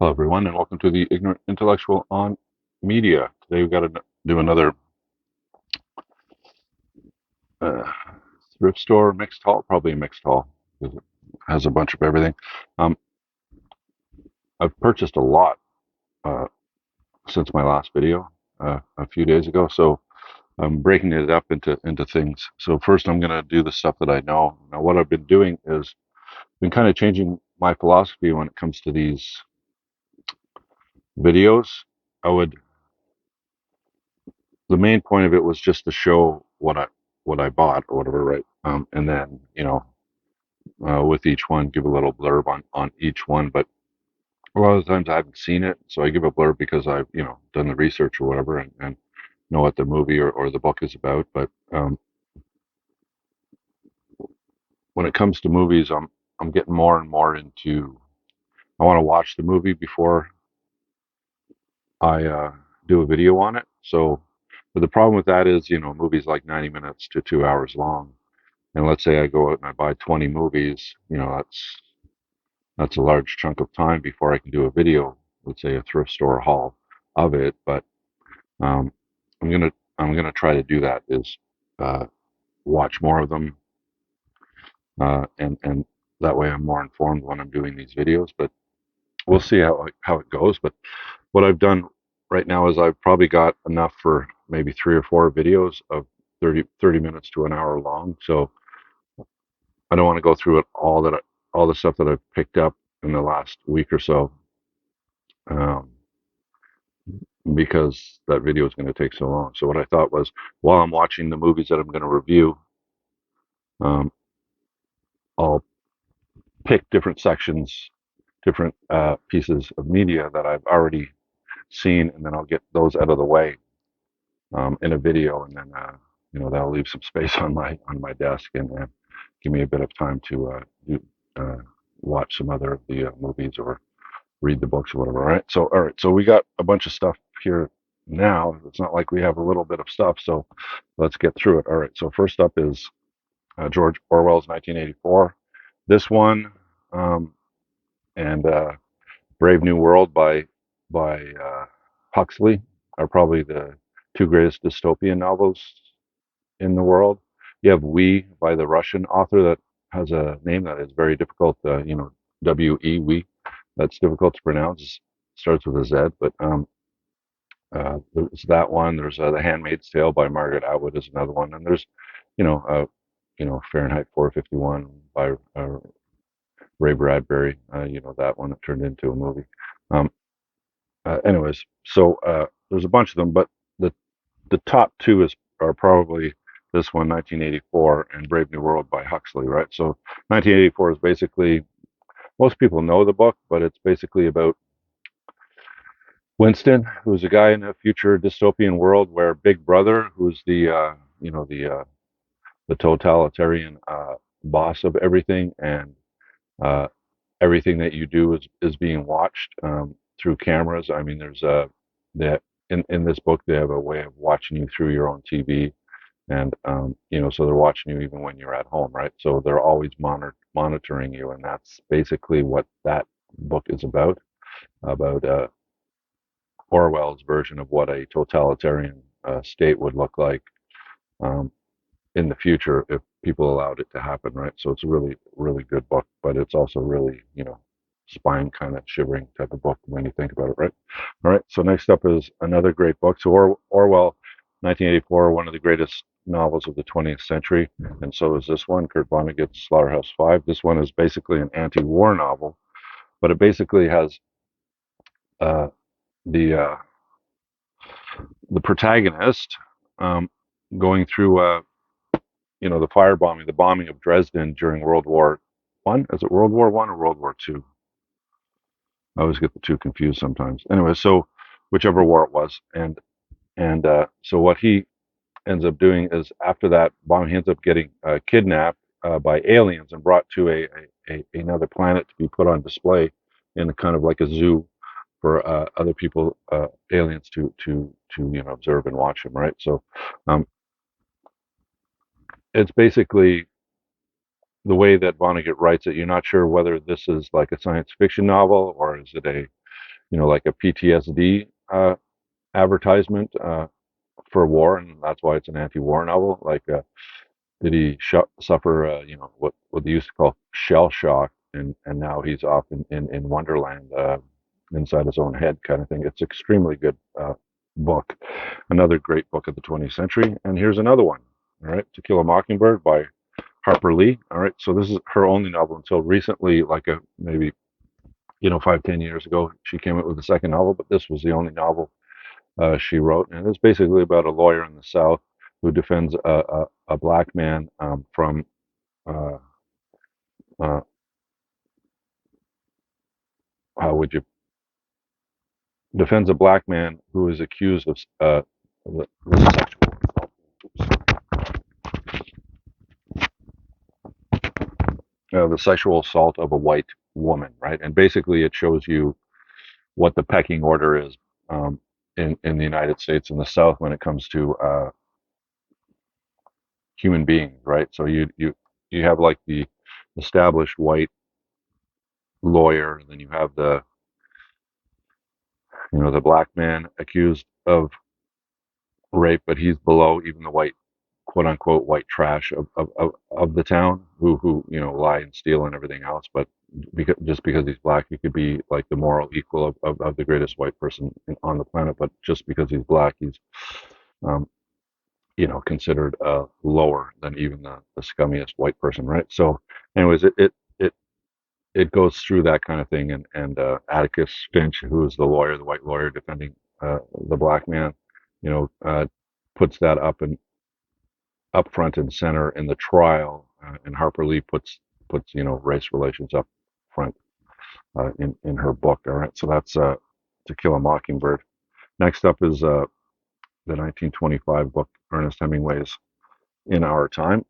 Hello, everyone, and welcome to the Ignorant Intellectual on Media. Today, we've got to do another uh, thrift store mixed haul, probably a mixed haul because it has a bunch of everything. Um, I've purchased a lot uh, since my last video a few days ago, so I'm breaking it up into things. So first, I'm going to do the stuff that I know. Now, what I've been doing is been kind of changing my philosophy when it comes to these videos. I would The main point of it was just to show what I bought or whatever, right? And then with each one, give a little blurb on each one. But a lot of the times I haven't seen it, so I give a blurb because I've done the research or whatever and know what the movie or the book is about. But when it comes to movies, I'm getting more and more into. I want to watch the movie before I do a video on it. So, but the problem with that is, movies like 90 minutes to 2 hours long. And let's say I go out and I buy 20 movies, that's a large chunk of time before I can do a video, let's say a thrift store haul of it. But um, I'm gonna try to do that is uh, watch more of them, and that way I'm more informed when I'm doing these videos. But we'll see how it goes. But what I've done right now is I've probably got enough for maybe 3 or 4 videos of 30 minutes to an hour long. So I don't want to go through it all the stuff that I've picked up in the last week or so, um, because that video is going to take so long. So what I thought was, while I'm watching the movies that I'm going to review, um, I'll pick different sections, different pieces of media that I've already seen, and then I'll get those out of the way in a video, and then that'll leave some space on my desk and give me a bit of time to uh, watch some other of the movies or read the books or whatever. All right. So we got a bunch of stuff here now. It's not like we have a little bit of stuff. So let's get through it. All right. So first up is George Orwell's 1984. This one um, and Brave New World by Huxley are probably the two greatest dystopian novels in the world. You have We by the Russian author that has a name that is very difficult. W-E, We. That's difficult to pronounce. Starts with a Z, but there's that one. There's The Handmaid's Tale by Margaret Atwood is another one, and there's, you know, uh, Fahrenheit 451 by Ray Bradbury. That one that turned into a movie. Um, Anyways, so there's a bunch of them, but the the top two are probably this one, 1984, and Brave New World by Huxley, right? So 1984 is basically, most people know the book, but it's basically about Winston, who's a guy in a future dystopian world where Big Brother, who's the totalitarian boss of everything, and uh, everything that you do is being watched through cameras. I mean, there's that in this book they have a way of watching you through your own TV, and so they're watching you even when you're at home, right? So they're always monitoring you, and that's basically what that book is about Orwell's version of what a totalitarian state would look like um, in the future if people allowed it to happen, right? So it's a really, really good book, but it's also really, spine kind of shivering type of book when you think about it, right? All right. So next up is another great book. So Orwell, 1984, one of the greatest novels of the 20th century, and so is this one, Kurt Vonnegut's Slaughterhouse-Five. This one is basically an anti-war novel, but it basically has uh, the uh, the protagonist um, going through the firebombing, the bombing of Dresden during World War One. Is it World War One or World War Two? I always get the two confused sometimes. Anyway, so whichever war it was, and so what he ends up doing is after that bomb, he ends up getting kidnapped by aliens and brought to another planet to be put on display in a kind of like a zoo for other people, aliens to observe and watch him. Right. So um, it's basically the way that Vonnegut writes it. You're not sure whether this is like a science fiction novel or is it a like a PTSD advertisement for war, and that's why it's an anti-war novel. Like, did he suffer, what they used to call shell shock, and now he's off in Wonderland, inside his own head, kind of thing. It's extremely good book. Another great book of the 20th century. And here's another one. All right, To Kill a Mockingbird by Harper Lee. All right, so this is her only novel until recently, like maybe 5-10 years ago. She came out with a second novel, but this was the only novel she wrote, and it's basically about a lawyer in the South who defends a black man from uh, uh, how would you defends a black man who is accused of the sexual the sexual assault of a white woman, right? And basically, it shows you what the pecking order is in the United States in the South when it comes to human beings, right? So you have like the established white lawyer, and then you have the black man accused of rape, but he's below even the white, quote unquote, white trash of the town who lie and steal and everything else. But just because he's black, he could be like the moral equal of the greatest white person on the planet. But just because he's black, he's um, considered lower than even the scummiest white person, right? So, anyways, it goes through that kind of thing, and Atticus Finch, who is the lawyer, the white lawyer defending the black man, you know, uh, puts that up front and center in the trial, and Harper Lee puts race relations up front in her book. All right, so that's To Kill a Mockingbird. Next up is the 1925 book, Ernest Hemingway's In Our Time.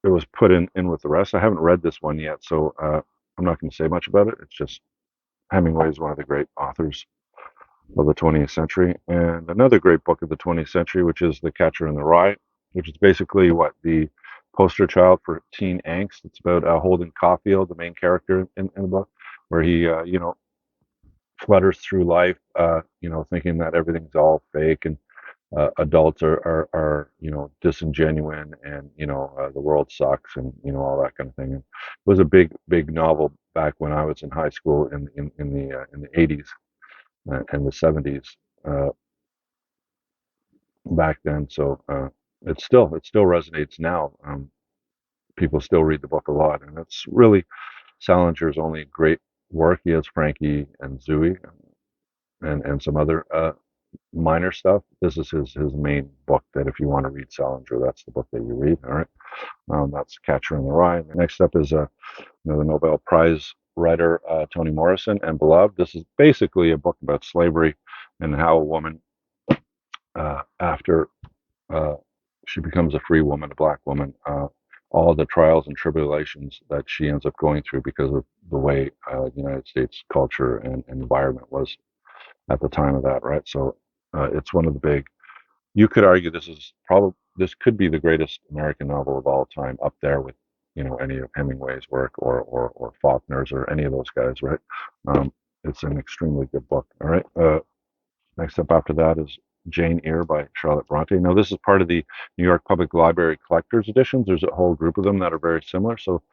It was put in with the rest. I haven't read this one yet, so I'm not going to say much about it. It's just Hemingway is one of the great authors of the 20th century. And another great book of the 20th century, which is The Catcher in the Rye, which is basically the poster child for teen angst. It's about Holden Caulfield, the main character in the book, where he, flutters through life, thinking that everything's all fake, and adults are disingenuous, and the world sucks, and all that kind of thing. And it was a big novel back when I was in high school in the 80s and the 70s back then. So it still resonates now. People still read the book a lot, and it's really Salinger's only great work. He has Frankie and Zooey and some other minor stuff. This is his main book. That if you want to read Salinger, that's the book that you read. All right, that's Catcher in the Rye. And the next up is the Nobel Prize writer Toni Morrison and Beloved. This is basically a book about slavery and how a woman, after uh, she becomes a free woman, a black woman, all the trials and tribulations that she ends up going through because of the way the United States culture and environment was at the time of that, right? So it's one of the big. You could argue this could be the greatest American novel of all time, up there with any of Hemingway's work or Faulkner's or any of those guys, right? It's an extremely good book. All right. Next up after that is Jane Eyre by Charlotte Bronte. Now this is part of the New York Public Library collector's editions. There's a whole group of them that are very similar. So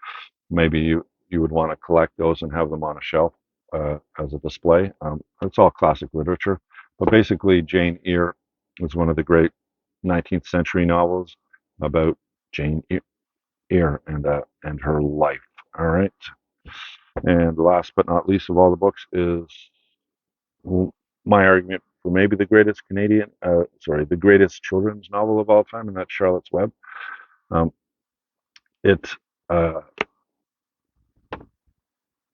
maybe you would want to collect those and have them on a shelf as a display. It's all classic literature, but basically Jane Eyre was one of the great 19th century novels about Jane Eyre and her life. All right, and last but not least of all the books is my argument for maybe the greatest children's novel of all time, and that's Charlotte's Web. Um, it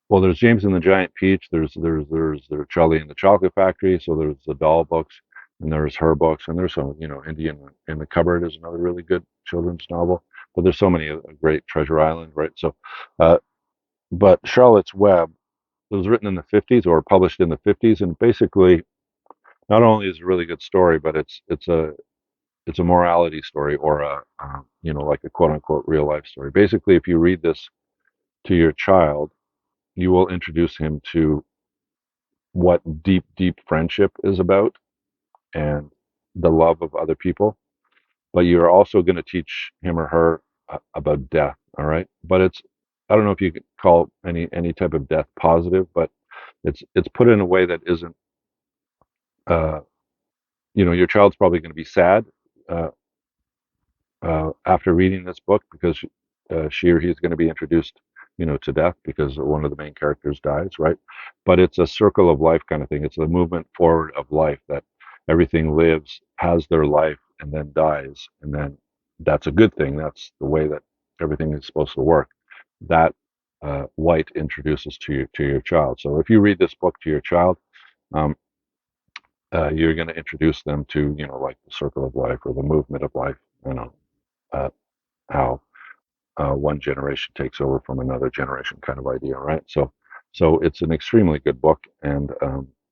Well, there's James and the Giant Peach. There's Charlie and the Chocolate Factory. So there's the doll books, and there's her books, and there's some Indian in the Cupboard is another really good children's novel. But there's so many great Treasure Island, right? So, but Charlotte's Web, it was written in the 50s or published in the 50s, and basically not only is it a really good story, but it's a morality story, or like a quote unquote real life story. Basically, if you read this to your child, you will introduce him to what deep, deep friendship is about and the love of other people. But you're also going to teach him or her about death. All right. But it's, I don't know if you could call any type of death positive, but it's put in a way that isn't, uh, your child's probably going to be sad uh, after reading this book because she or he is going to be introduced, to death because one of the main characters dies, right? But it's a circle of life kind of thing. It's a movement forward of life that everything lives, has their life, and then dies, and then that's a good thing. That's the way that everything is supposed to work. That White introduces to your child. So if you read this book to your child, um, you're going to introduce them to, like the circle of life or the movement of life. Uh, how one generation takes over from another generation kind of idea, right? So it's an extremely good book, and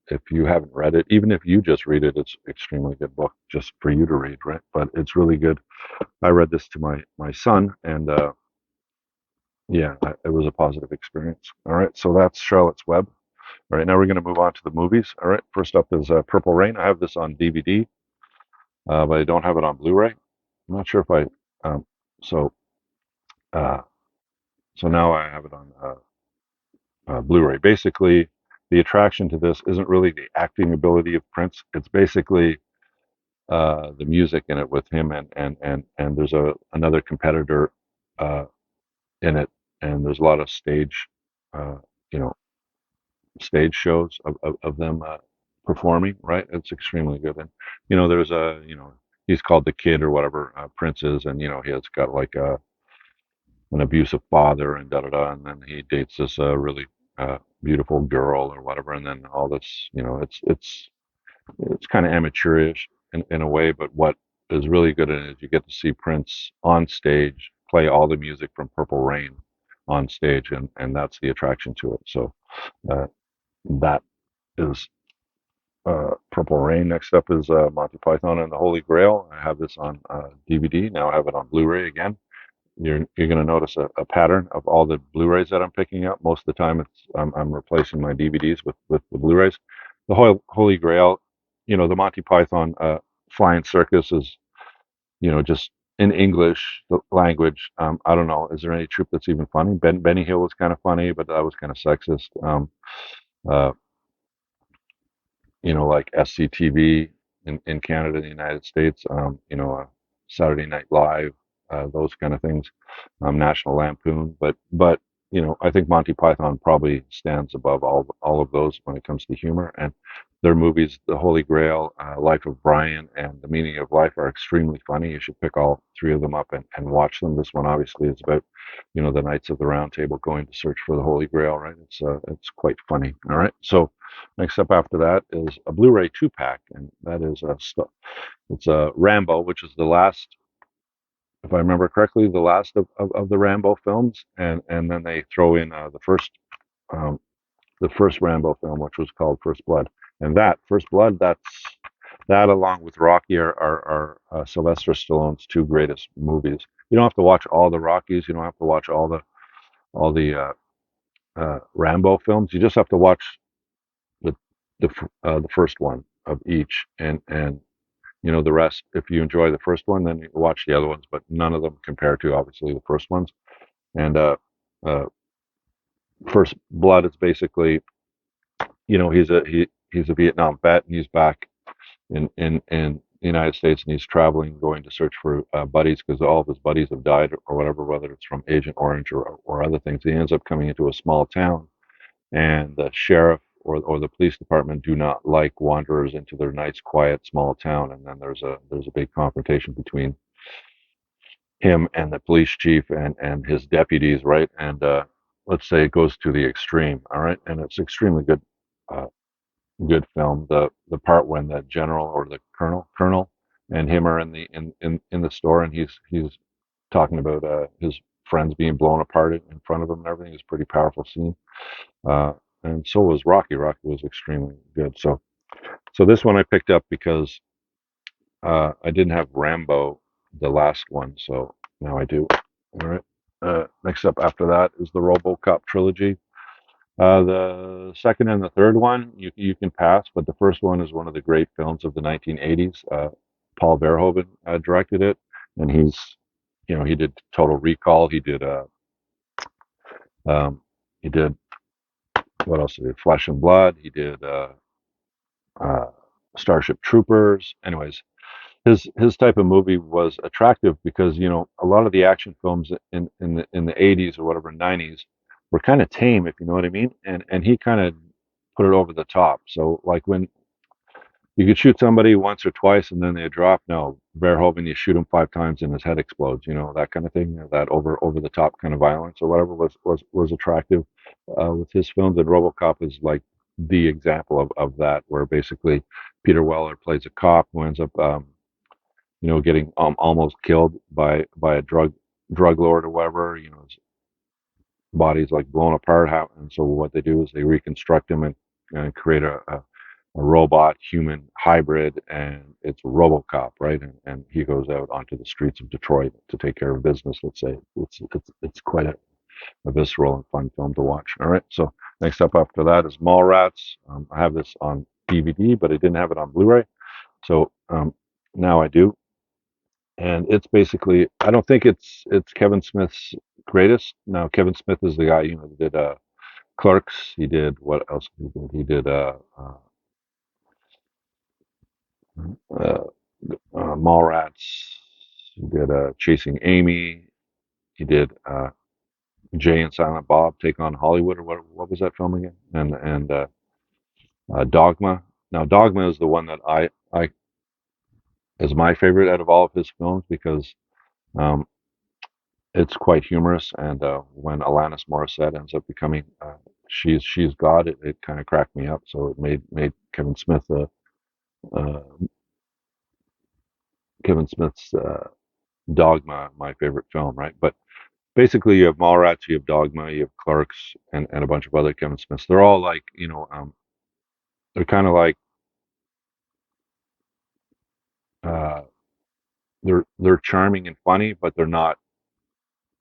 if you haven't read it, even if you just read it, it's extremely good book just for you to read, right? But it's really good. I read this to my son, and yeah, it was a positive experience. All right, so that's Charlotte's Web. All right, now we're going to move on to the movies. All right, first up is Purple Rain. I have this on DVD, but I don't have it on Blu-ray. I'm not sure if I. So uh, so now I have it on Blu-ray. Basically, the attraction to this isn't really the acting ability of Prince. It's basically the music in it with him and there's another competitor uh, in it, and there's a lot of uh, you know, stage shows of them performing. Right, it's extremely good. And there's he's called the Kid or whatever Prince is, and he has got like an abusive father and da da da, and then he dates this really beautiful girl or whatever, and then all this, it's kind of amateurish in a way, but what is really good in it is you get to see Prince on stage play all the music from Purple Rain on stage, and that's the attraction to it. So uh, that is Purple Rain. Next up is Monty Python and the Holy Grail. I have this on DVD. Now I have it on Blu-ray again. You're going to notice a pattern of all the Blu-rays that I'm picking up. Most of the time, I'm replacing my DVDs with the Blu-rays. The Holy Grail, the Monty Python Flying Circus is, just in English the language. I don't know. Is there any troupe that's even funny? Benny Hill was kind of funny, but that was kind of sexist. Uh, like SCTV in Canada and the United States, Saturday Night Live, those kind of things, National Lampoon. But I think Monty Python probably stands above all of those when it comes to humor. And their movies, The Holy Grail, Life of Brian, and The Meaning of Life, are extremely funny. You should pick all three of them up and watch them. This one obviously is about, the Knights of the Round Table going to search for the Holy Grail, right? It's quite funny. All right, so next up after that is a Blu-ray two-pack, and that is it's a Rambo, which is the last, if I remember correctly, the last of the Rambo films, and then they throw in um, the first Rambo film, which was called First Blood, and that First Blood, that along with Rocky are Sylvester Stallone's two greatest movies. You don't have to watch all the Rockies. You don't have to watch all the Rambo films. You just have to watch the the first one of each, and the rest. If you enjoy the first one, then you watch the other ones, but none of them compare to obviously the first ones. And uh, First Blood is basically, he's a Vietnam vet, and he's back in the United States, and he's traveling, going to search for buddies because all of his buddies have died or whatever, whether it's from Agent Orange or other things. He ends up coming into a small town, and the sheriff or the police department do not like wanderers into their nice, quiet, small town. And then there's a big confrontation between him and the police chief and his deputies, right? And let's say it goes to the extreme, all right? And it's extremely uh, good film. The part when the general or the colonel and him are in the store, and he's talking about his friends being blown apart in front of him and everything, is a pretty powerful scene. Uh, and so was Rocky. Rocky was extremely good. So this one I picked up because I didn't have Rambo, the last one, so now I do. All right. Next up after that is the RoboCop trilogy. The second and the third one you can pass, but the first one is one of the great films of the 1980s. Paul Verhoeven directed it, and he did Total Recall. Um, he did what else? He did Flesh and Blood. He did uh, Starship Troopers. Anyways, his type of movie was attractive because a lot of the action films in the 80s or whatever 90s were kind of tame, if you know what I mean, and he kind of put it over the top. So like when you could shoot somebody once or twice and then they drop. No, Verhoeven, you shoot him 5 times and his head explodes. That kind of thing. That over the top kind of violence or whatever was attractive with his films. And RoboCop is like the example of that, where basically Peter Weller plays a cop who ends up getting almost killed by a drug lord or whatever. His body's like blown apart. And so what they do is they reconstruct him and create a robot human hybrid, and it's Robocop, right? And he goes out onto the streets of Detroit to take care of business. Let's say it's quite a visceral and fun film to watch. All right, so next up after that is Mallrats. I have this on DVD, but I didn't have it on Blu-ray, so now I do. And it's basically, I don't think it's Kevin Smith's greatest. Now Kevin Smith is the guy that did Clerks. He did what else? He did uh, Mallrats. He did Chasing Amy. He did Jay and Silent Bob Take on Hollywood, or what was that film again? And Dogma. Now Dogma is the one that I is my favorite out of all of his films because um, it's quite humorous. And when Alanis Morissette ends up becoming she's God, it kind of cracked me up. So it made uh, Kevin Smith's Dogma my favorite film, right? But basically, you have Mallrats, you have Dogma, you have Clerks, and a bunch of other Kevin Smiths. They're all like, they're kind of like, uh, they're charming and funny, but they're not,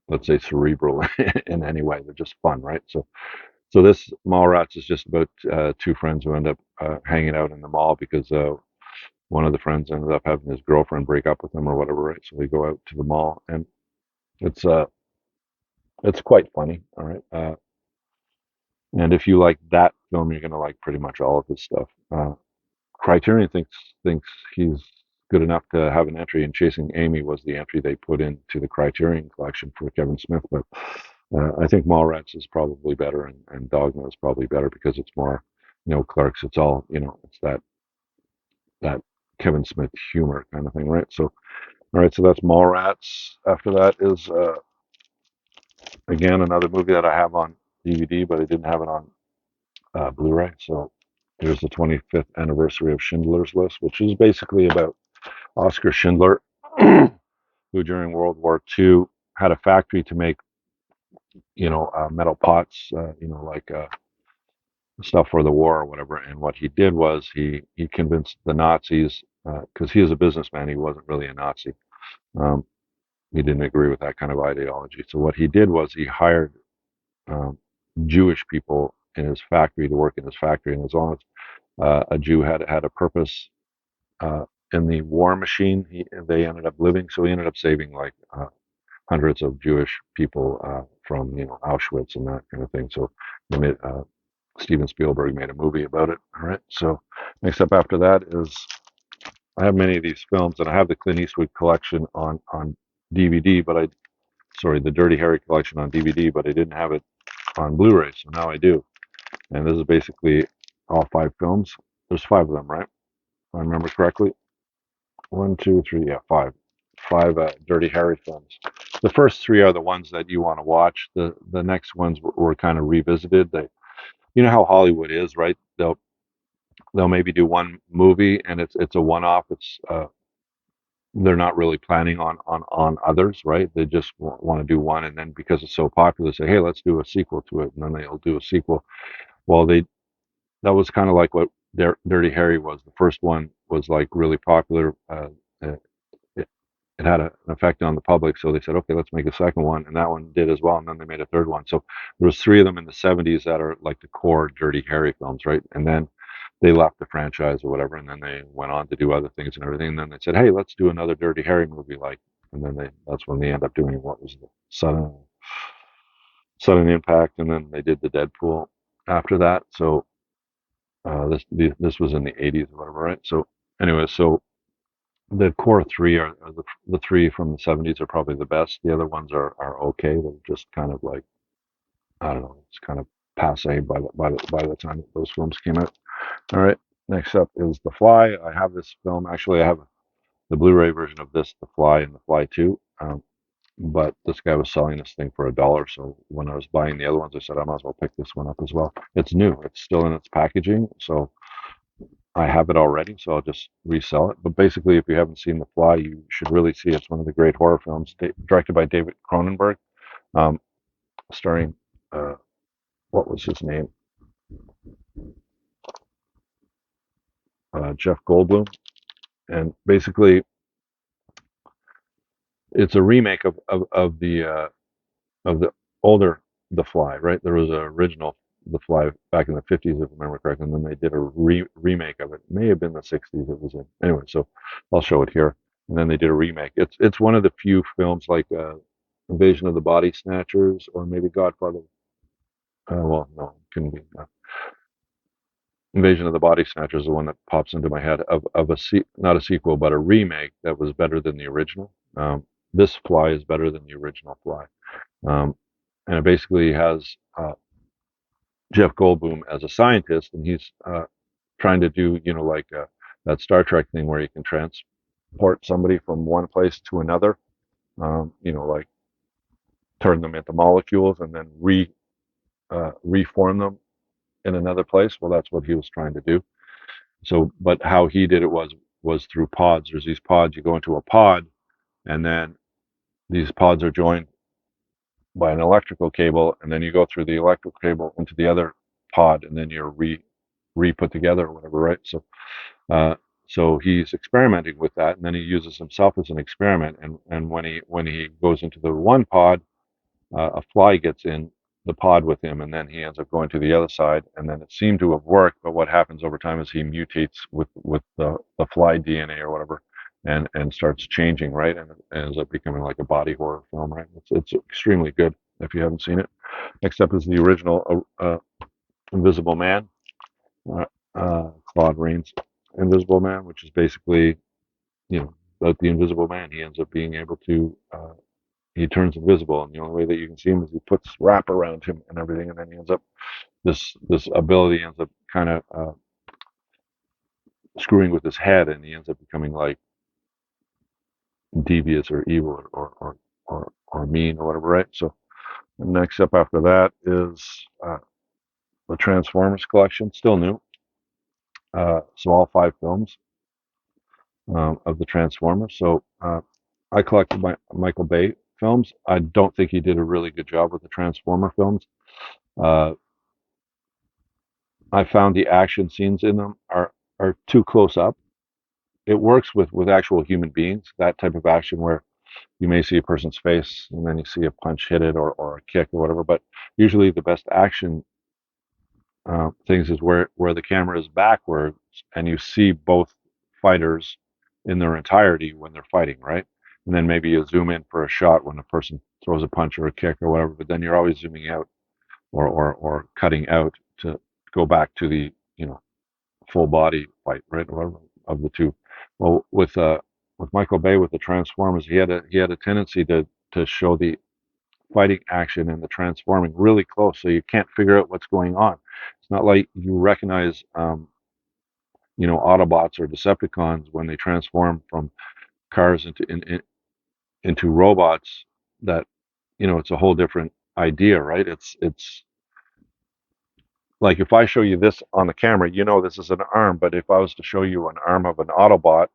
let's say, cerebral in any way. They're just fun, right? So this Mallrats is just about two friends who end up hanging out in the mall because one of the friends ended up having his girlfriend break up with him or whatever, right? So they go out to the mall, and it's uh, it's quite funny, all right. And if you like that film, you're gonna like pretty much all of his stuff. Criterion thinks he's good enough to have an entry, and Chasing Amy was the entry they put into the Criterion collection for Kevin Smith. But I think Mallrats is probably better, and Dogma is probably better because it's more, Clerks. It's all, it's that Kevin Smith humor kind of thing, right? So, all right, so that's Mallrats. After that is again another movie that I have on DVD, but I didn't have it on Blu-ray. So here's the 25th anniversary of Schindler's List, which is basically about Oscar Schindler, who during World War II had a factory to make, metal pots, like stuff for the war or whatever. And what he did was he convinced the Nazis, because he was a businessman, he wasn't really a Nazi. Um, he didn't agree with that kind of ideology. So what he did was he hired um, Jewish people in his factory to work in his factory, and as long as a Jew had a purpose uh, in the war machine, they ended up living. So he ended up saving like hundreds of Jewish people from Auschwitz and that kind of thing. So they made, Steven Spielberg made a movie about it. All right. So next up after that is I have many of these films, and I have the Clint Eastwood collection on DVD, but the Dirty Harry collection on DVD, but I didn't have it on Blu-ray, so now I do. And this is basically all 5 films. There's 5 of them, right? If I remember correctly. One, two, three, yeah, five. Five Dirty Harry films. The first 3 are the ones that you want to watch. The next ones were kind of revisited. You know how Hollywood is, right? They'll maybe do one movie and it's a one-off. It's they're not really planning on others, right? They just want to do one, and then because it's so popular, say, hey, let's do a sequel to it, and then they'll do a sequel. Well, that was kind of like what Dirty Harry was. The first one was like really popular. Uh, it had an effect on the public. So they said, okay, let's make a second one, and that one did as well. And then they made a third one. So there was three of them in the '70s that are like the core Dirty Harry films, right? And then they left the franchise or whatever, and then they went on to do other things and everything. And then they said, hey, let's do another Dirty Harry movie, like. And then that's when they end up doing what was the sudden impact, and then they did the Deadpool after that. So this was in the '80s or whatever, right? So anyway, so the core three are the three from the '70s are probably the best. The other ones are okay. They're just kind of like, I don't know, it's kind of passe by the time those films came out. All right, next up is The Fly. I have this film. Actually, I have the Blu-ray version of this, The Fly and The Fly 2. But this guy was selling this thing for $1. So when I was buying the other ones, I said I might as well pick this one up as well. It's new. It's still in its packaging, so I have it already. So I'll just resell it. But basically, if you haven't seen The Fly, you should really see it. It's one of the great horror films, directed by David Cronenberg, um, starring what was his name? Jeff Goldblum. And basically, it's a remake of the older The Fly, right? There was an original The Fly back in the '50s, if I remember correctly, and then they did a remake of it. It may have been the '60s it was in. Anyway, so I'll show it here. And then they did a remake. It's one of the few films like Invasion of the Body Snatchers or maybe Godfather. Well, no, it couldn't be. Invasion of the Body Snatchers is the one that pops into my head of not a sequel, but a remake that was better than the original. This Fly is better than the original Fly. And it basically has Jeff Goldblum as a scientist, and he's trying to do, like that Star Trek thing where you can transport somebody from one place to another, like turn them into molecules and then reform them in another place. Well, that's what he was trying to do. So, but how he did it was through pods. There's these pods. You go into a pod, and then these pods are joined by an electrical cable, and then you go through the electrical cable into the other pod, and then you're re-put together or whatever, right? Uh, so he's experimenting with that, and then he uses himself as an experiment. And when he goes into the one pod, a fly gets in the pod with him, and then he ends up going to the other side, and then it seemed to have worked. But what happens over time is he mutates with the fly DNA or whatever, and starts changing, right? And it ends up becoming like a body horror film, right? It's extremely good if you haven't seen it. Next up is the original Invisible Man, uh, Claude Rains' Invisible Man, which is basically, about the Invisible Man. He ends up being able to, he turns invisible, and the only way that you can see him is he puts wrap around him and everything, and then he ends up, this ability ends up kind of screwing with his head, and he ends up becoming like devious or evil or mean or whatever, right? So the next up after that is the Transformers collection, still new. So all 5 films of the Transformers. So I collected my Michael Bay films. I don't think he did a really good job with the Transformer films. Uh, I found the action scenes in them are too close up. It works with actual human beings, that type of action where you may see a person's face and then you see a punch hit it or a kick or whatever. But usually the best action things is where the camera is backwards and you see both fighters in their entirety when they're fighting, right? And then maybe you zoom in for a shot when a person throws a punch or a kick or whatever, but then you're always zooming out or cutting out to go back to the full body fight, right? Or whatever of the two. Well, with Michael Bay with the Transformers, he had a tendency to show the fighting action and the transforming really close, so you can't figure out what's going on. It's not like you recognize, Autobots or Decepticons when they transform from cars into robots. That it's a whole different idea, right? It's like if I show you this on the camera, this is an arm, but if I was to show you an arm of an Autobot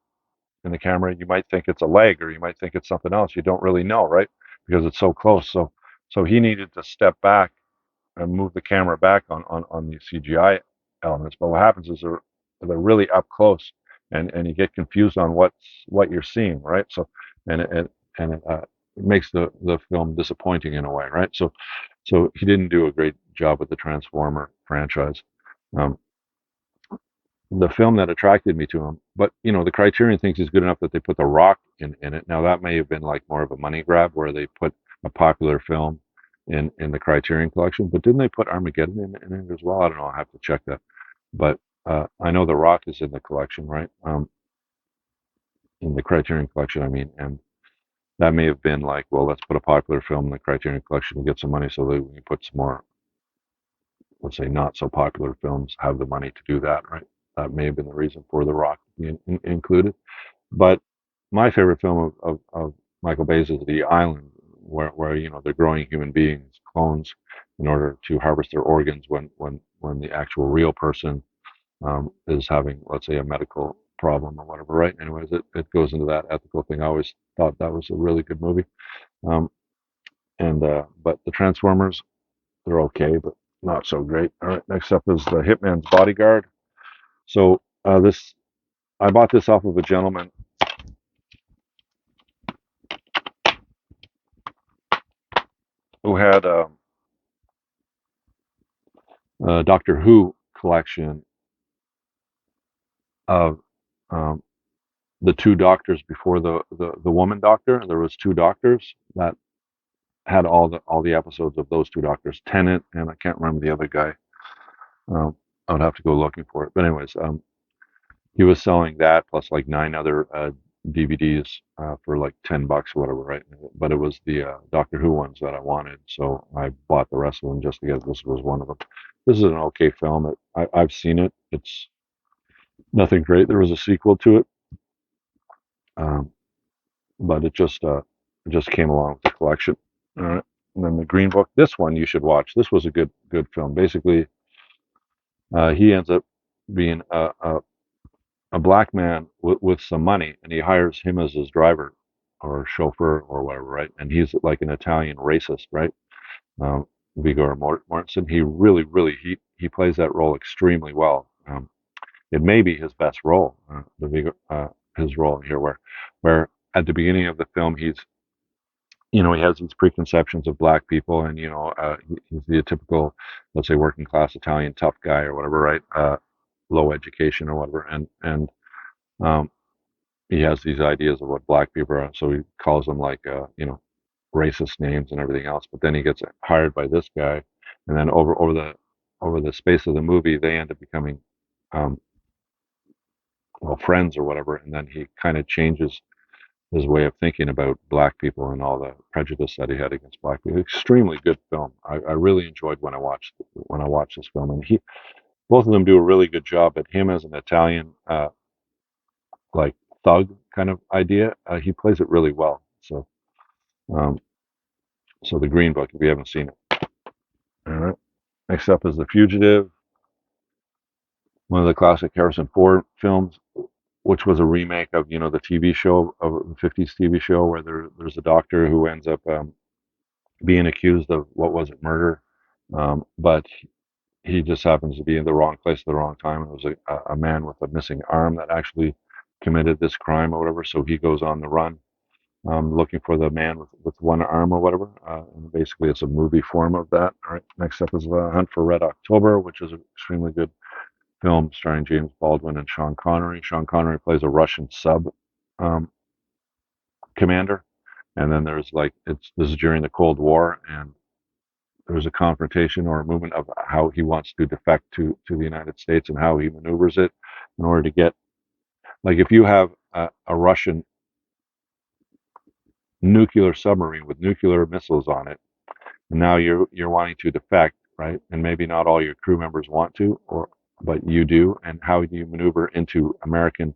in the camera, you might think it's a leg or you might think it's something else. You don't really know, right? Because it's so close. So he needed to step back and move the camera back on the CGI elements. But what happens is they're really up close, and you get confused on what you're seeing, right? So and it makes the film disappointing in a way, right? So he didn't do a great job with the Transformer franchise. Um, the film that attracted me to him, but the Criterion thinks he's good enough that they put The Rock in it. Now that may have been like more of a money grab where they put a popular film in the Criterion collection, but didn't they put Armageddon in it as well? I don't know. I have to check that. But I know The Rock is in the collection, right? In the Criterion collection, I mean, and that may have been like, well, let's put a popular film in the Criterion collection to get some money so that we can put some more, let's say, not so popular films, have the money to do that, right? That may have been the reason for The Rock being included. But my favorite film of Michael Bay's is The Island, where they're growing human beings, clones, in order to harvest their organs when the actual real person is having, let's say, a medical problem or whatever, right? Anyways, it goes into that ethical thing. I always thought that was a really good movie. Um, and but the Transformers, they're okay, but not so great. All right, next up is The Hitman's Bodyguard. So this, I bought this off of a gentleman who had a Doctor Who collection of um, the two doctors before the woman doctor. There was two doctors that had all the episodes of those two doctors, Tennant, and I can't remember the other guy. Um, I would have to go looking for it. But anyways, he was selling that plus like nine other DVDs for like $10 or whatever, right? But it was the Doctor Who ones that I wanted, so I bought the rest of them just to get this was one of them. This is an okay film. I've seen it. It's nothing great. There was a sequel to it, um, but it just came along with the collection. All right. And then the Green Book. This one you should watch. This was a good film. Basically, he ends up being a black man with some money, and he hires him as his driver or chauffeur or whatever, right? And he's like an Italian racist, right? Viggo Mortensen. He really he plays that role extremely well. It may be his best role, his role here, where at the beginning of the film he has these preconceptions of black people, and he's the typical, let's say, working class Italian tough guy or whatever, right? Low education or whatever, and um, he has these ideas of what black people are, so he calls them like racist names and everything else. But then he gets hired by this guy, and then over the space of the movie, they end up becoming um, well, friends or whatever, and then he kind of changes his way of thinking about black people and all the prejudice that he had against black people. Extremely good film. I really enjoyed when I watched this film, and both of them do a really good job. But him as an Italian like thug kind of idea, he plays it really well. Um, so the Green Book, if you haven't seen it. All right. Next up is The Fugitive, one of the classic Harrison Ford films, which was a remake of the TV show of the '50s TV show where there's a doctor who ends up being accused of what was it, murder, but he just happens to be in the wrong place at the wrong time. It was a man with a missing arm that actually committed this crime or whatever. So he goes on the run, looking for the man with one arm or whatever. And basically, it's a movie form of that. All right. Next up is Hunt for Red October, which is an extremely good film starring James Baldwin and Sean Connery. Sean Connery plays a Russian sub um, commander, and then there's like this is during the Cold War, and there's a confrontation or a movement of how he wants to defect to the United States and how he maneuvers it in order to get, like, if you have a Russian nuclear submarine with nuclear missiles on it, and now you're wanting to defect, right? And maybe not all your crew members want to, but you do, and how do you maneuver into American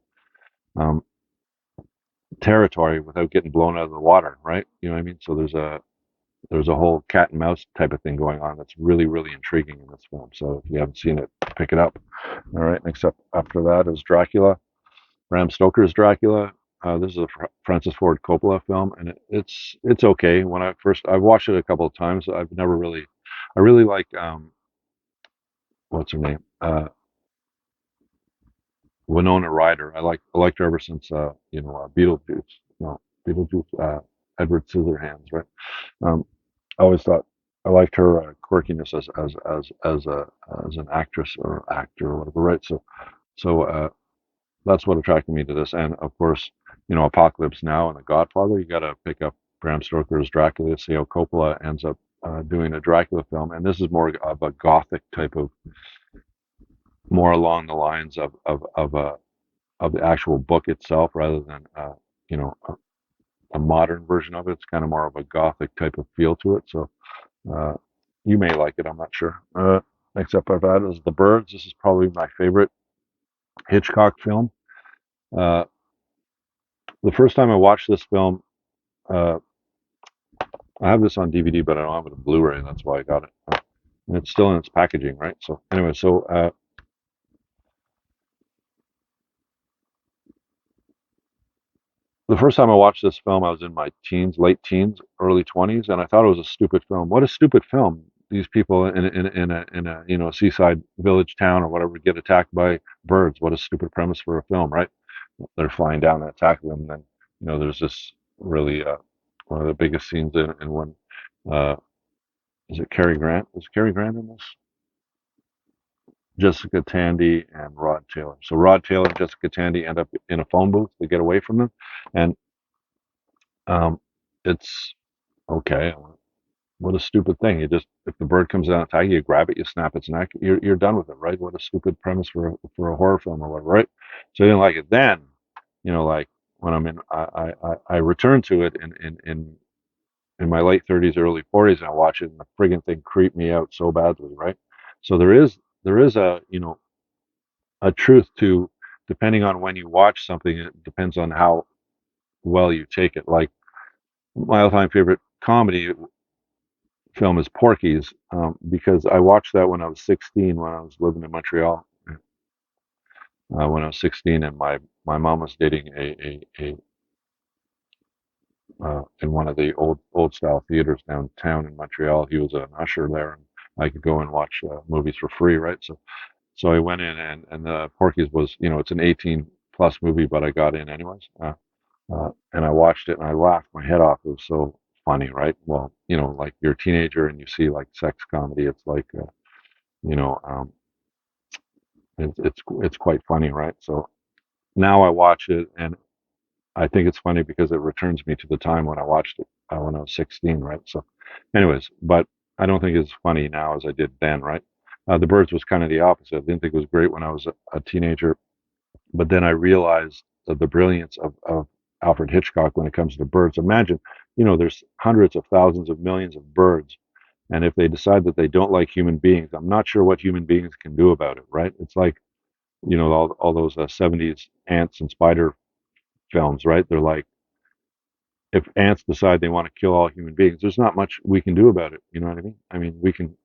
um, territory without getting blown out of the water, right? You know what I mean? So there's a whole cat and mouse type of thing going on that's really intriguing in this film. So if you haven't seen it, pick it up. All right, next up after that is Dracula, Bram Stoker's Dracula. This is a Francis Ford Coppola film, and it's okay. I've watched it a couple of times. I really like what's her name, Winona Ryder. I liked her ever since Beetlejuice. Beetlejuice, Edward Scissorhands, right? Um, I always thought I liked her quirkiness as an actress or actor or whatever, right? So that's what attracted me to this, and of course, Apocalypse Now and The Godfather. You got to pick up Bram Stoker's Dracula. See how Coppola ends up doing a Dracula film, and this is more of a gothic type of, more along the lines of the actual book itself rather than you know a modern version of it. It's kind of more of a gothic type of feel to it. So uh, you may like it. I'm not sure. Next up I've had is The Birds. This is probably my favorite Hitchcock film. Uh, the first time I watched this film, uh, I have this on DVD, but I don't have it on Blu-ray. That's why I got it. And it's still in its packaging, right? So anyway, the first time I watched this film, I was in my teens, late teens, early 20s, and I thought it was a stupid film. What a stupid film! These people in a seaside village town or whatever get attacked by birds. What a stupid premise for a film, right? They're flying down and attacking them. And then there's this really one of the biggest scenes in one. Uh, is it Cary Grant? Is Cary Grant in this? Jessica Tandy and Rod Taylor. So Rod Taylor and Jessica Tandy end up in a phone booth to get away from them, and um, it's okay. What a stupid thing! You just, if the bird comes down and attacks you, you grab it, you snap its neck, you're done with it, right? What a stupid premise for a horror film or whatever, right? So I didn't like it then. Like when I returned to it in my late 30s, early 40s, and I watch it, and the friggin' thing creeped me out so badly, right? So there is a truth to, depending on when you watch something, it depends on how well you take it. Like my all-time favorite comedy film is Porky's, because I watched that when I was 16, when I was living in Montreal. When I was 16, and my mom was dating a in one of the old style theaters downtown in Montreal. He was an usher there, and I could go and watch movies for free, right? So I went in, and the Porky's was, it's an 18 plus movie, but I got in anyways. And I watched it and I laughed my head off. It was so funny, right? Well, like you're a teenager and you see like sex comedy. It's like, you know, um, it's quite funny, right? So now I watch it and I think it's funny because it returns me to the time when I watched it when I was 16, right? So, anyways, but I don't think it's funny now as I did then, right? The Birds was kind of the opposite. I didn't think it was great when I was a teenager, but then I realized the brilliance of Alfred Hitchcock when it comes to birds. Imagine, there's hundreds of thousands of millions of birds, and if they decide that they don't like human beings, I'm not sure what human beings can do about it, right? It's like, all those 70s ants and spider films, right? They're like, if ants decide they want to kill all human beings, there's not much we can do about it. You know what I mean? I mean, we can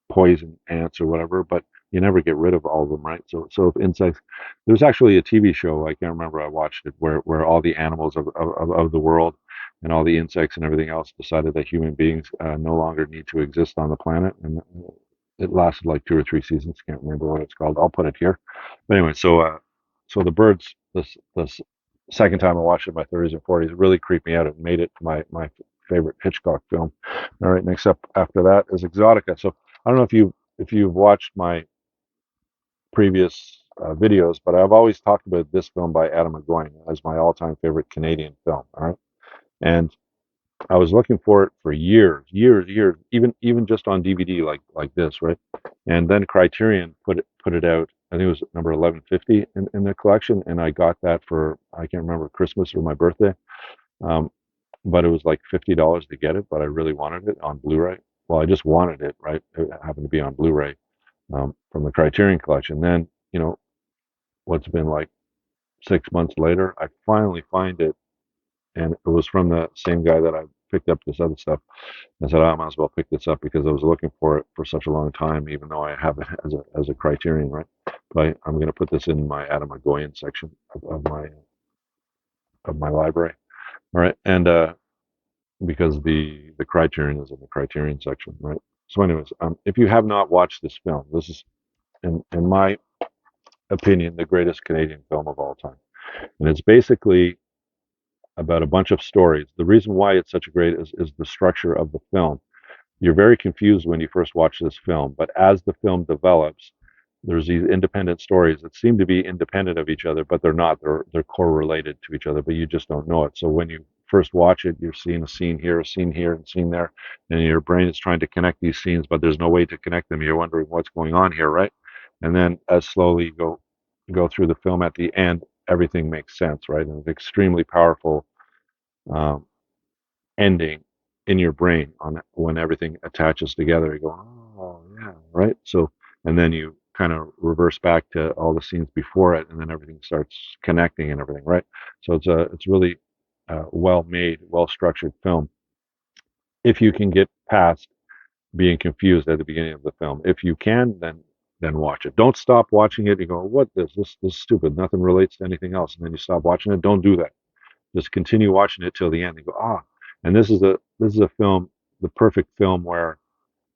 poison ants or whatever, but you never get rid of all of them, right? So if insects, there's actually a TV show, I can't remember, I watched it, where all the animals of the world and all the insects and everything else decided that human beings no longer need to exist on the planet, and it lasted like 2 or 3 seasons. Can't remember what it's called. I'll put it here. But anyway, so the birds. This second time I watched it in my 30s and 40s, it really creeped me out. It made it my favorite Hitchcock film. All right, next up after that is Exotica. So I don't know if you've watched my previous videos, but I've always talked about this film by Adam McGowan as my all-time favorite Canadian film. All right, and I was looking for it for years, even just on DVD like this, right? And then Criterion put it out. I think it was number 1150 in the collection, and I got that for, I can't remember, Christmas or my birthday. Um, but it was like $50 to get it, but I really wanted it on Blu-ray. Well, I just wanted it, right? It happened to be on Blu-ray from the Criterion collection. Then, what's been like 6 months later, I finally find it, and it was from the same guy that I picked up this other stuff. I said, "Oh, I might as well pick this up because I was looking for it for such a long time, even though I have it as a Criterion, right?" But I'm going to put this in my Adam McGowan section of my library, all right? And because the Criterion is in the Criterion section, right? So, anyways, if you have not watched this film, this is, in my opinion, the greatest Canadian film of all time, and it's basically about a bunch of stories. The reason why it's such a great is the structure of the film. You're very confused when you first watch this film, but as the film develops, there's these independent stories that seem to be independent of each other, but they're not. They're correlated to each other, but you just don't know it. So when you first watch it, you're seeing a scene here, a scene here, and a scene there, and your brain is trying to connect these scenes, but there's no way to connect them. You're wondering what's going on here, right? And then as slowly you go through the film, at the end, everything makes sense, right? And it's extremely powerful um, ending in your brain on when everything attaches together. You go, oh yeah, right. So, and then you kind of reverse back to all the scenes before it, and then everything starts connecting and everything, right? So it's really well made, well structured film. If you can get past being confused at the beginning of the film, if you can, then watch it. Don't stop watching it. You go, what this is stupid. Nothing relates to anything else, and then you stop watching it. Don't do that. Just continue watching it till the end. You go, ah, and this is a film, the perfect film where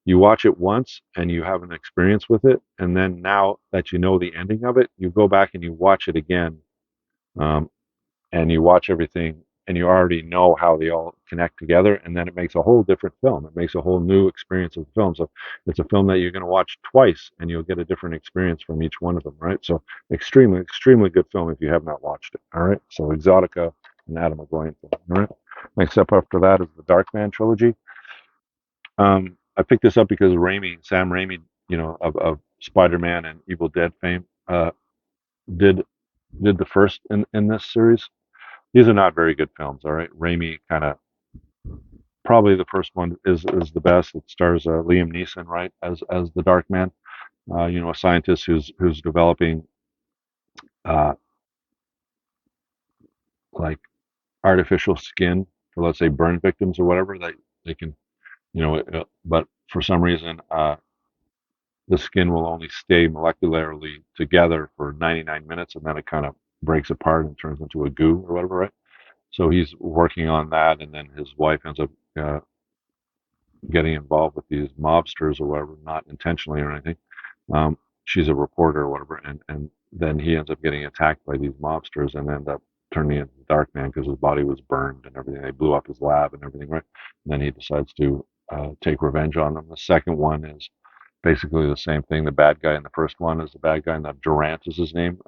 you watch it once and you have an experience with it, and then now that you know the ending of it, you go back and you watch it again, um, and you watch everything, and you already know how they all connect together, and then it makes a whole different film. It makes a whole new experience of the film. So it's a film that you're going to watch twice, and you'll get a different experience from each one of them, right? So extremely, extremely good film if you have not watched it. All right. So Exotica and Adam are going film. All right. Next up after that is the Darkman trilogy. I picked this up because Sam Raimi, of Spider-Man and Evil Dead fame, did did the first in this series. These are not very good films. All right, Raimi kind of probably the first one is the best. It stars Liam Neeson, right, as the Dark Man. A scientist who's developing uh, like artificial skin for, let's say, burn victims or whatever that they can, but for some reason the skin will only stay molecularly together for 99 minutes, and then it kind of breaks apart and turns into a goo or whatever, right? So he's working on that, and then his wife ends up getting involved with these mobsters or whatever, not intentionally or anything. She's a reporter or whatever, and then he ends up getting attacked by these mobsters and end up turning into the Dark Man because his body was burned and everything. They blew up his lab and everything, right? And then he decides to take revenge on them. The second one is basically the same thing. The bad guy in the first one is the bad guy, and that Durant is his name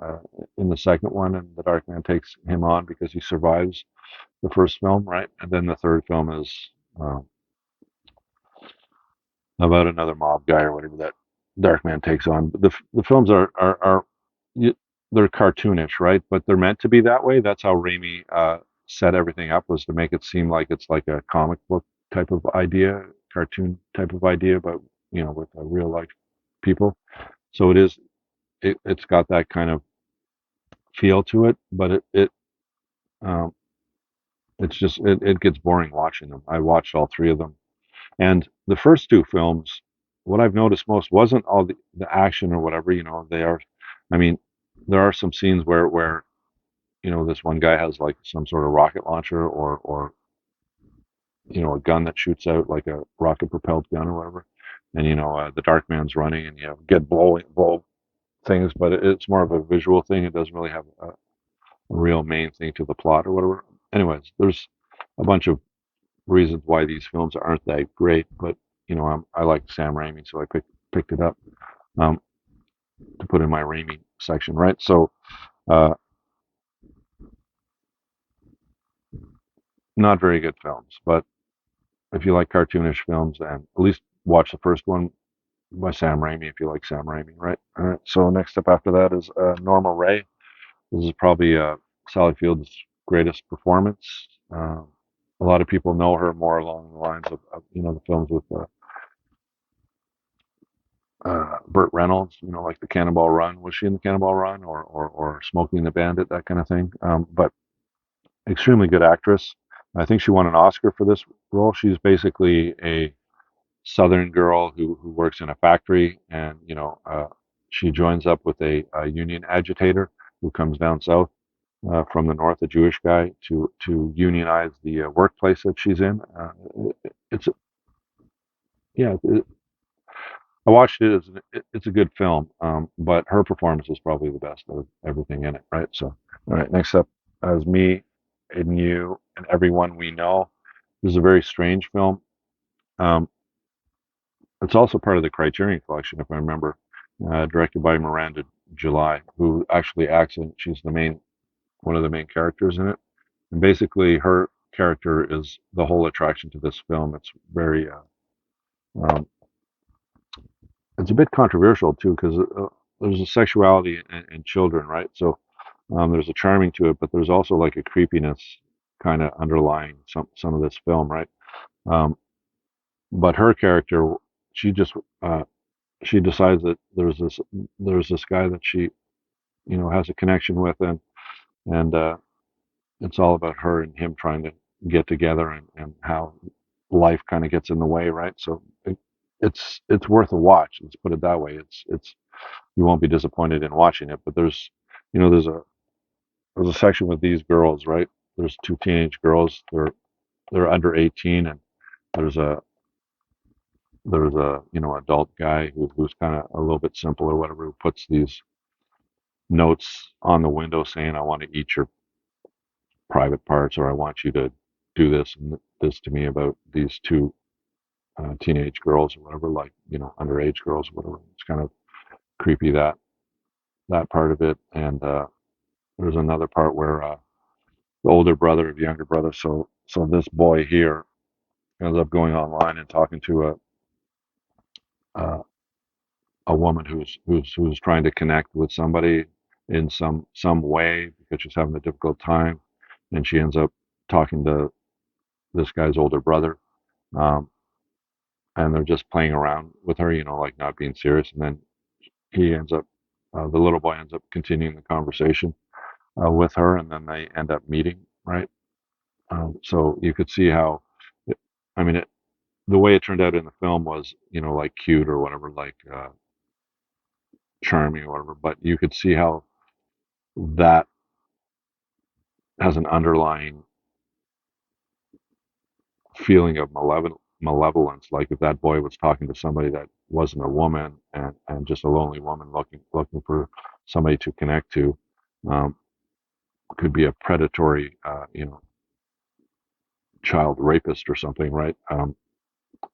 in the second one, and the Dark Man takes him on because he survives the first film, right? And then the third film is uh, about another mob guy or whatever that Darkman takes on. But the films are they're cartoonish, right? But they're meant to be that way. That's how Raimi set everything up, was to make it seem like it's like a comic book type of idea, cartoon type of idea, but with a real life people. So it's got that kind of feel to it, but um, it gets boring watching them. I watched all three of them. And the first two films, what I've noticed most wasn't all the action or whatever, they are, I mean, there are some scenes where, this one guy has like some sort of rocket launcher or, a gun that shoots out like a rocket propelled gun or whatever. And, the Dark Man's running and you get blow things, but it's more of a visual thing. It doesn't really have a real main thing to the plot or whatever. Anyways, there's a bunch of reasons why these films aren't that great, but I like Sam Raimi, so I picked it up um, to put in my Raimi section, right? So, uh, not very good films, but if you like cartoonish films, then at least watch the first one by Sam Raimi if you like Sam Raimi, right? All right. So next up after that is Norma Ray. This is probably Sally Field's greatest performance. A lot of people know her more along the lines of the films with Burt Reynolds, like the Cannonball Run. Was she in the Cannonball Run or Smoking the Bandit, that kind of thing? But extremely good actress. I think she won an Oscar for this role. She's basically a Southern girl who works in a factory, and she joins up with a union agitator who comes down south from the north, a Jewish guy, to unionize the workplace that she's in. It's yeah, I watched it. It's a good film, but her performance is probably the best of everything in it, right? So, all right, next up is me, and You and Everyone We Know. This is a very strange film. Um, it's also part of the Criterion Collection, if I remember, directed by Miranda July, who actually acts in. She's the main one of the main characters in it, and basically her character is the whole attraction to this film. It's very um, it's a bit controversial too because there's a sexuality in children, right? So there's a charming to it, but there's also like a creepiness kind of underlying some of this film, right? Um, but her character, she just she decides that there's this guy that she has a connection with, and it's all about her and him trying to get together, and how life kind of gets in the way, right? So it's worth a watch. Let's put it that way. It's You won't be disappointed in watching it. But you know there's a section with these girls, right? There's two teenage girls. They're under 18, and there's a adult guy who's kind of a little bit simple or whatever, who puts these notes on the window saying, "I want to eat your private parts," or "I want you to do this and this to me about these two teenage girls," or whatever, like underage girls or whatever. It's kind of creepy, that part of it. And there's another part where the older brother of the younger brother. So this boy here ends up going online and talking to uh, a woman who's trying to connect with somebody in some way because she's having a difficult time, and she ends up talking to this guy's older brother, um, and they're just playing around with her, like not being serious, and then the little boy ends up continuing the conversation with her, and then they end up meeting, right? So you could see how, it, I mean, the way it turned out in the film was, like cute or whatever, like charming or whatever, but you could see how that has an underlying feeling of malevolence. Like if that boy was talking to somebody that wasn't a woman, and just a lonely woman looking for somebody to connect to, um, could be a predatory, child rapist or something, right?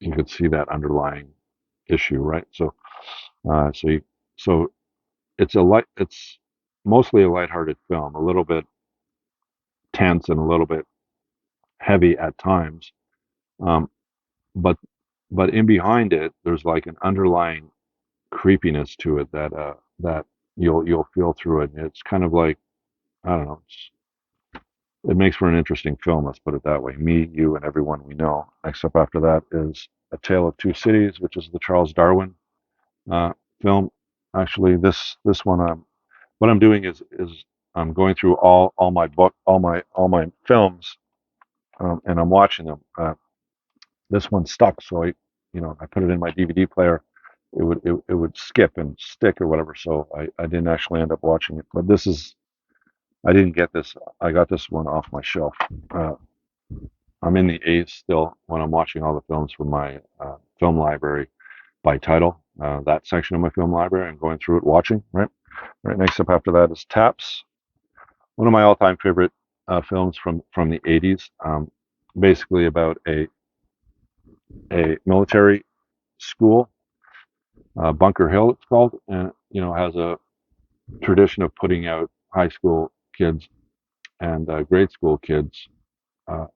You could see that underlying issue, right? So, uh, so, you, so it's mostly a lighthearted film, a little bit tense and a little bit heavy at times, um, but in behind it, there's like an underlying creepiness to it that you'll feel through it. And it's kind of like, I don't know. It makes for an interesting film. Let's put it that way. Me, You, and Everyone We Know. Next up after that is A Tale of Two Cities, which is the Charles Darwin uh, film. Actually, this one, what I'm doing is I'm going through all my films, and I'm watching them. This one stuck, so I put it in my DVD player. It would skip and stick or whatever, so I didn't actually end up watching it. But I didn't get this. I got this one off my shelf. Uh, I'm in the A's still when I'm watching all the films from my film library by title. That section of my film library, I'm going through it, watching. Right. Right next up after that is Taps, one of my all-time favorite films from the '80s. Basically about a military school, Bunker Hill, it's called, and has a tradition of putting out high school kids and grade school kids uh,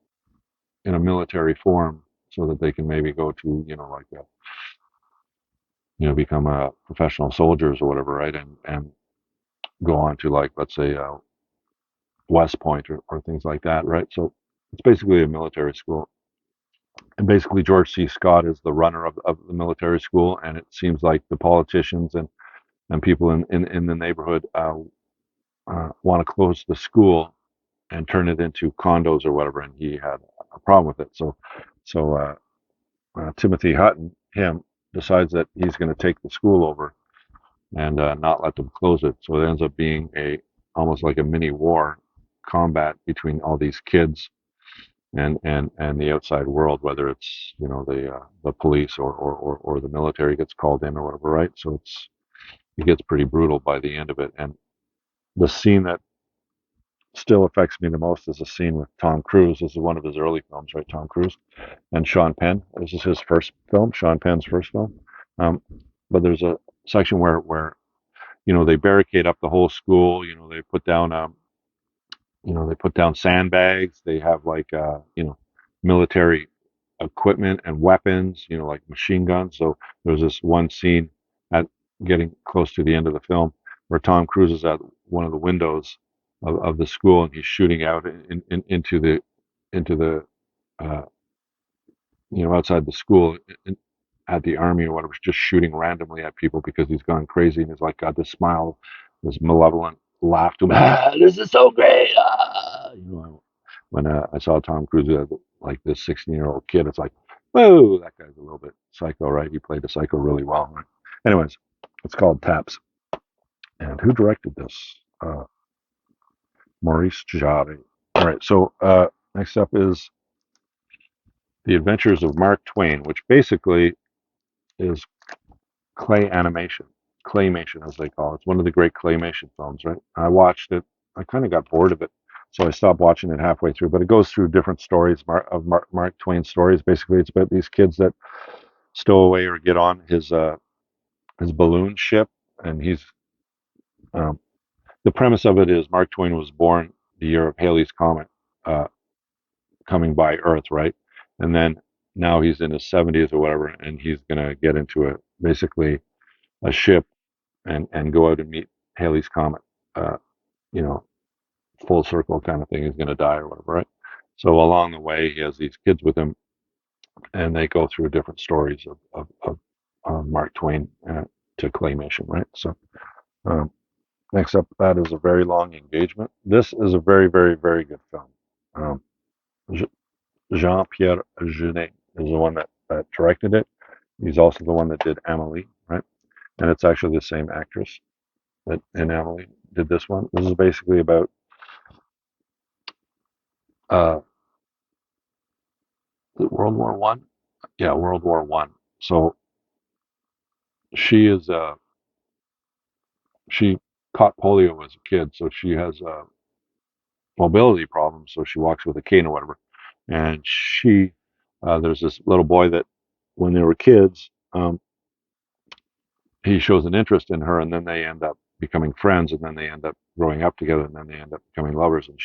in a military form so that they can maybe go to like become professional soldiers or whatever, right? And go on to, like, let's say West Point, or things like that, right? So it's basically a military school. And basically George C. Scott is the runner of the military school, and it seems like the politicians and people in the neighborhood want to close the school and turn it into condos or whatever, and he had a problem with it. So Timothy Hutton, him, decides that he's going to take the school over and not let them close it. So it ends up being almost like a mini war combat between all these kids and the outside world, whether it's the police or the military gets called in or whatever, right? So it gets pretty brutal by the end of it. And the scene that still affects me the most is a scene with Tom Cruise. This is one of his early films, right? Tom Cruise and Sean Penn. This is his first film, Sean Penn's first film. Um, but there's a section where they barricade up the whole school. They put down sandbags. They have like military equipment and weapons, like machine guns. So there's this one scene at getting close to the end of the film where Tom Cruise is at one of the windows of the school and he's shooting out into the uh, outside the school at the army or whatever, just shooting randomly at people because he's gone crazy and he's like got this smile, this malevolent laugh to him. This is so great. When I saw Tom Cruise as like this 16-year-old kid, it's like, whoa, that guy's a little bit psycho, right? He played a psycho really well. Right? Anyways, it's called Taps. And who directed this? Maurice Jarre. All right, so next up is The Adventures of Mark Twain, which basically is claymation as they call it. It's one of the great claymation films, right? I watched it. I kind of got bored of it, so I stopped watching it halfway through. But it goes through different stories of Mark Twain stories. Basically, it's about these kids that stow away or get on his balloon ship, and he's um, the premise of it is Mark Twain was born the year of Halley's Comet uh, coming by Earth, right? And then now he's in his 70s or whatever, and he's gonna get into basically a ship and go out and meet Halley's Comet. Uh, you know, full circle kind of thing. He's going to die or whatever, right? So along the way, he has these kids with him, and they go through different stories of Mark Twain to claymation, right? So um, next up, that is A Very Long Engagement. This is a very, very, very good film. Um, Jean-Pierre Jeunet is the one that directed it. He's also the one that did Amélie, right? And it's actually the same actress that in Amélie did this one. This is basically about uh, World War One. Yeah, World War One. So she is she caught polio as a kid, so she has mobility problems. So she walks with a cane or whatever. And there's this little boy that when they were kids, he shows an interest in her, and then they end up becoming friends, and then they end up growing up together, and then they end up becoming lovers. And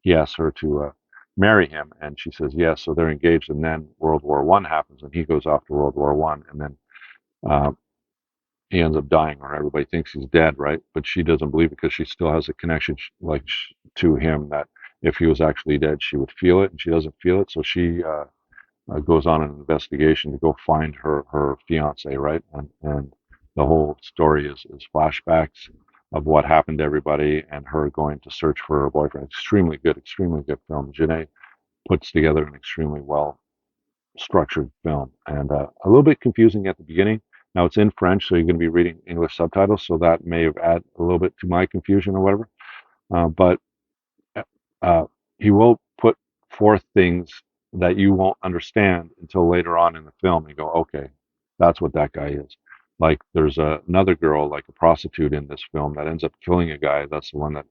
he asks her to marry him, and she says yes. So they're engaged, and then World War One happens, and he goes off to World War One, and then uh, he ends up dying, or everybody thinks he's dead, right? But she doesn't believe it because she still has a connection, to him that if he was actually dead, she would feel it, and she doesn't feel it. So she goes on an investigation to go find her fiance, right? And the whole story is flashbacks of what happened to everybody and her going to search for her boyfriend. Extremely good film. Jeunet puts together an extremely well structured film and a little bit confusing at the beginning. Now it's in French, so you're going to be reading English subtitles, so that may have added a little bit to my confusion or whatever. But uh, he will put forth things that you won't understand until later on in the film. You go, okay, that's what that guy is. Like there's another girl, like a prostitute in this film, that ends up killing a guy. That's the one that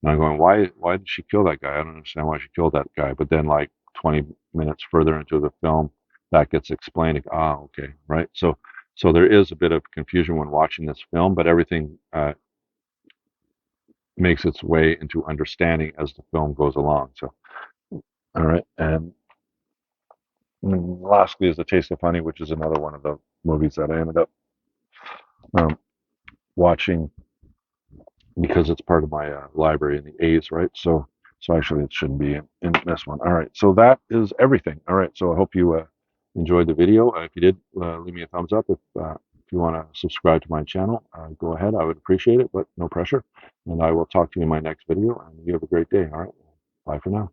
and I'm going, why did she kill that guy? I don't understand why she killed that guy. But then like 20 minutes further into the film, that gets explained. Like, okay, right. So there is a bit of confusion when watching this film, but everything makes its way into understanding as the film goes along. So, all right. And lastly is The Taste of Honey, which is another one of the movies that I ended up um, watching because it's part of my library in the A's, right? So actually it shouldn't be in this one. All right, so that is everything. All right, so I hope you enjoyed the video. If you did, leave me a thumbs up. If you want to subscribe to my channel, go ahead. I would appreciate it, but no pressure. And I will talk to you in my next video. And you have a great day. All right, bye for now.